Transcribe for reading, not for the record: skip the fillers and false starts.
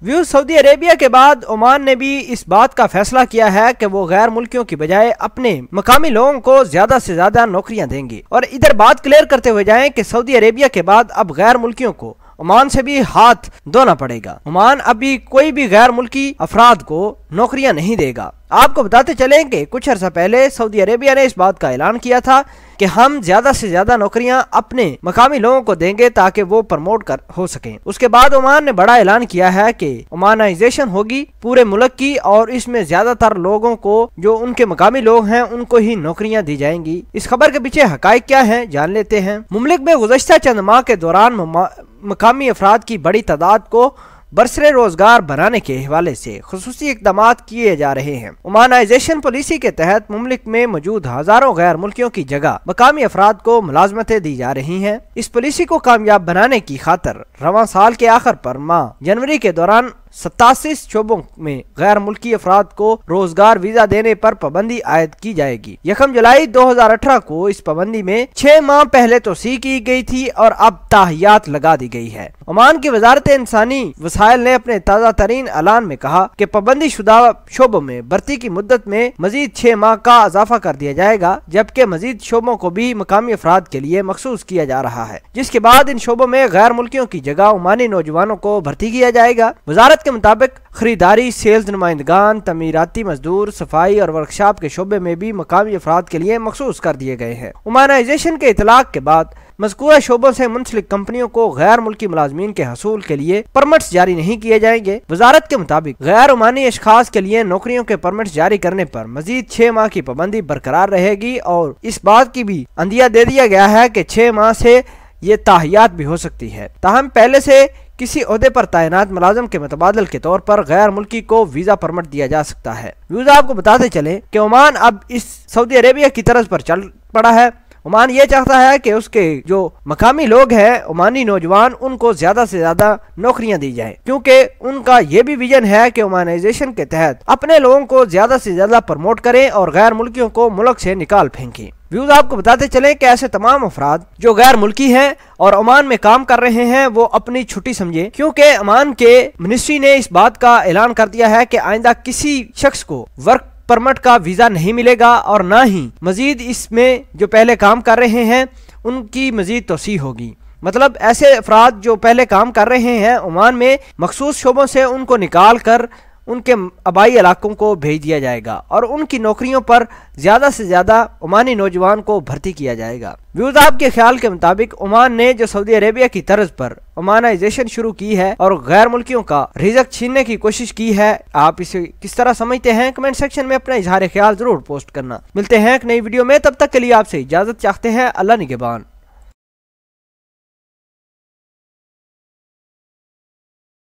سعودی عربیہ کے بعد عمان نے بھی اس بات کا فیصلہ کیا ہے کہ وہ غیر ملکیوں کی بجائے اپنے مقامی لوگوں کو زیادہ سے زیادہ نوکریاں دیں گے۔ اور ادھر بات کلیئر کرتے ہوئے جائیں کہ سعودی عربیہ کے بعد اب غیر ملکیوں کو عمان سے بھی ہاتھ دھونا پڑے گا۔ عمان ابھی کوئی بھی غیر ملکی افراد کو نوکریاں نہیں دے گا۔ آپ کو بتاتے چلیں کہ کچھ عرصہ پہلے سعودی عربیہ نے اس بات کا اعلان کیا تھا کہ ہم زیادہ سے زیادہ نوکریاں اپنے مقامی لوگوں کو دیں گے تاکہ وہ پروموٹ ہو سکیں۔ اس کے بعد عمان نے بڑا اعلان کیا ہے کہ عمانائزیشن ہوگی پورے ملک کی، اور اس میں زیادہ تر لوگوں کو جو ان کے مقامی لوگ ہیں ان کو ہی نوکریاں دی جائیں گی۔ اس خبر کے پیچھے حقائق کیا ہیں جان لیتے ہیں۔ مملک میں گزشتہ چند ماہ کے دوران مقامی افراد کی بڑی تعداد کو برسر روزگار بنانے کے حوالے سے خصوصی اقدامات کیے جا رہے ہیں۔ عمانائزیشن پالیسی کے تحت مملک میں موجود ہزاروں غیر ملکیوں کی جگہ مقامی افراد کو ملازمتیں دی جا رہی ہیں۔ اس پالیسی کو کامیاب بنانے کی خاطر رواں سال کے آخر پر ماہ جنوری کے دوران 87 شعبوں میں غیر ملکی افراد کو روزگار ویزا دینے پر پابندی عائد کی جائے گی۔ 1 جولائی 2018 کو اس پابندی میں 6 ماہ پہلے توسیع کی گئی تھی اور اب تاحیات لگا دی گئی ہے۔ عمان کی وزارت انسانی وسائل نے اپنے تازہ ترین اعلان میں کہا کہ پابندی شدہ شعبوں میں بھرتی کی مدت میں مزید 6 ماہ کا اضافہ کر دیا جائے گا، جبکہ مزید شعبوں کو بھی مقامی افراد کے لیے مخصوص کیا جا رہا ہے، جس کے بعد ان شعبوں میں غیر ملکیوں کی جگہ عمانی نوجوانوں کو بھرتی کیا جائے گا۔ وزارت کے مطابق خریداری، سیلز نمائندگان، تعمیراتی مزدور، صفائی اور ورکشاپ کے شعبے میں بھی مقامی افراد کے لیے مخصوص کر دیے گئے ہیں۔ عمانائزیشن کے اطلاق کے بعد مذکورہ شعبوں سے منسلک کمپنیوں کو غیر ملکی ملازمین کے حصول کے لیے پرمٹس جاری نہیں کیے جائیں گے۔ وزارت کے مطابق غیر عمانی اشخاص کے لیے نوکریوں کے پرمٹس جاری کرنے پر مزید 6 ماہ کی پابندی برقرار رہے گی، اور اس بات کی بھی اندیہ دے دیا گیا ہے کہ 6 ماہ سے یہ تاحیات بھی ہو سکتی ہے۔ تاہم پہلے سے کسی عہدے پر تعینات ملازم کے متبادل کے طور پر غیر ملکی کو ویزا پرمٹ دیا جا سکتا ہے۔ ویزا آپ کو بتاتے چلیں کہ عمان اب اس سعودی عربیہ کی طرز پر چل پڑا ہے۔ عمان یہ چاہتا ہے کہ اس کے جو مقامی لوگ ہیں عمانی نوجوان ان کو زیادہ سے زیادہ نوکریاں دی جائیں، کیونکہ ان کا یہ بھی ویژن ہے کہ عمانائزیشن کے تحت اپنے لوگوں کو زیادہ سے زیادہ پروموٹ کریں اور غیر ملکیوں کو ملک سے نکال پھینکیں۔ ویوز آپ کو بتاتے چلیں کہ ایسے تمام افراد جو غیر ملکی ہیں اور عمان میں کام کر رہے ہیں وہ اپنی چھٹی سمجھیں، کیونکہ عمان کے منسٹری نے اس بات کا اعلان کر دیا ہے کہ آئندہ کسی شخص کو ورک پرمٹ کا ویزا نہیں ملے گا، اور نہ ہی مزید اس میں جو پہلے کام کر رہے ہیں ان کی مزید توسیع ہوگی۔ مطلب ایسے افراد جو پہلے کام کر رہے ہیں عمان میں مخصوص شعبوں سے ان کو نکال کر ان کے آبائی علاقوں کو بھیج دیا جائے گا اور ان کی نوکریوں پر زیادہ سے زیادہ عمانی نوجوان کو بھرتی کیا جائے گا۔ ویوز آپ کے خیال کے مطابق عمان نے جو سعودی عربیہ کی طرز پر عمانائزیشن شروع کی ہے اور غیر ملکیوں کا رزق چھیننے کی کوشش کی ہے، آپ اسے کس طرح سمجھتے ہیں؟ کمنٹ سیکشن میں اپنا اظہار خیال ضرور پوسٹ کرنا۔ ملتے ہیں ایک نئی ویڈیو میں، تب تک کے لیے آپ سے اجازت چاہتے ہیں۔ اللہ نگہبان۔